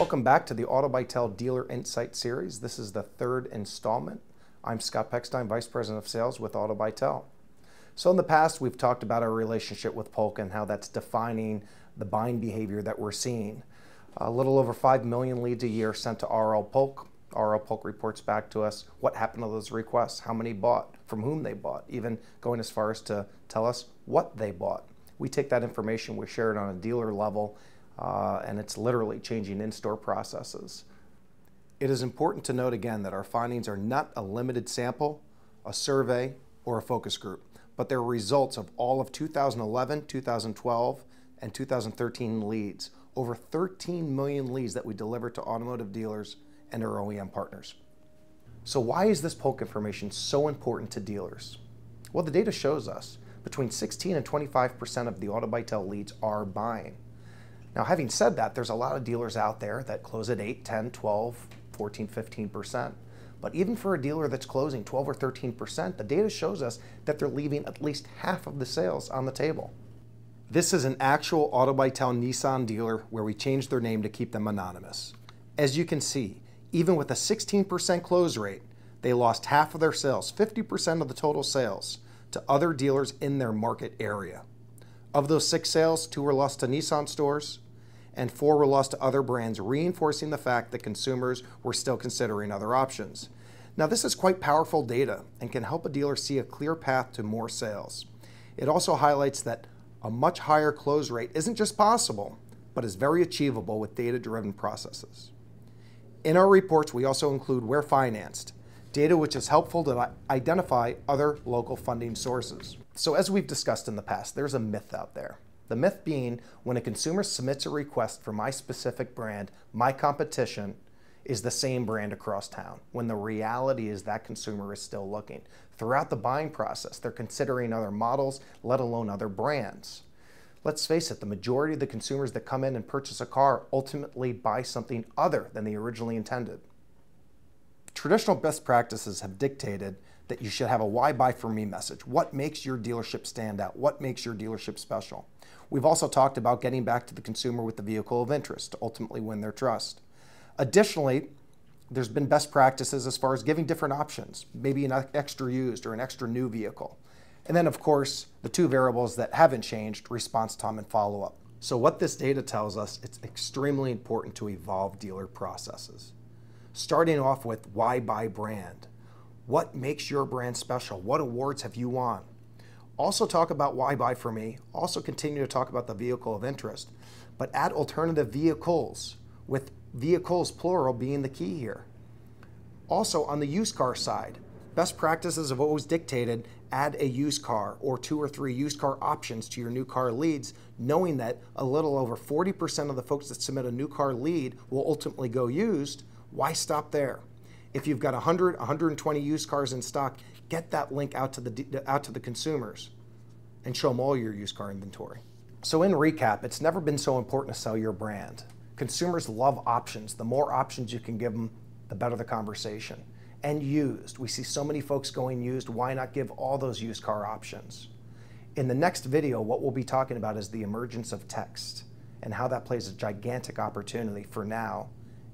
Welcome back to the AutoBytel Dealer Insight Series. This is the third installment. I'm Scott Peckstein, Vice President of Sales with AutoBytel. So in the past, we've talked about our relationship with Polk and how that's defining the buying behavior that we're seeing. A little over 5 million leads a year sent to RL Polk. RL Polk reports back to us what happened to those requests, how many bought, from whom they bought, even going as far as to tell us what they bought. We take that information, we share it on a dealer level, and it's literally changing in-store processes. It is important to note again that our findings are not a limited sample, a survey, or a focus group, but they're results of all of 2011, 2012, and 2013 leads. Over 13 million leads that we deliver to automotive dealers and our OEM partners. So why is this Polk information so important to dealers? Well, the data shows us between 16 and 25% of the AutoBytel leads are buying. Now, having said that, there's a lot of dealers out there that close at 8, 10, 12, 14, 15%. But even for a dealer that's closing 12 or 13%, the data shows us that they're leaving at least half of the sales on the table. This is an actual AutoBytel Nissan dealer where we changed their name to keep them anonymous. As you can see, even with a 16% close rate, they lost half of their sales, 50% of the total sales, to other dealers in their market area. Of those 6 sales, 2 were lost to Nissan stores and 4 were lost to other brands, reinforcing the fact that consumers were still considering other options. Now, this is quite powerful data and can help a dealer see a clear path to more sales. It also highlights that a much higher close rate isn't just possible, but is very achievable with data-driven processes. In our reports, we also include where financed, data which is helpful to identify other local funding sources. So as we've discussed in the past, there's a myth out there. The myth being when a consumer submits a request for my specific brand, my competition is the same brand across town, when the reality is that consumer is still looking. Throughout the buying process, they're considering other models, let alone other brands. Let's face it, the majority of the consumers that come in and purchase a car ultimately buy something other than they originally intended. Traditional best practices have dictated that you should have a why buy for me message. What makes your dealership stand out? What makes your dealership special? We've also talked about getting back to the consumer with the vehicle of interest to ultimately win their trust. Additionally, there's been best practices as far as giving different options, maybe an extra used or an extra new vehicle. And then, of course, the 2 variables that haven't changed, response time and follow-up. So what this data tells us, it's extremely important to evolve dealer processes. Starting off with why buy brand. What makes your brand special? What awards have you won? Also talk about why buy for me. Also continue to talk about the vehicle of interest, but add alternative vehicles, with vehicles plural being the key here. Also on the used car side, best practices have always dictated add a used car or 2 or 3 used car options to your new car leads, knowing that a little over 40% of the folks that submit a new car lead will ultimately go used. Why stop there? If you've got 100, 120 used cars in stock, get that link out to the consumers and show them all your used car inventory. So in recap, it's never been so important to sell your brand. Consumers love options. The more options you can give them, the better the conversation. And used. We see so many folks going used. Why not give all those used car options? In the next video, what we'll be talking about is the emergence of text and how that plays a gigantic opportunity for now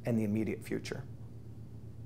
and the immediate future.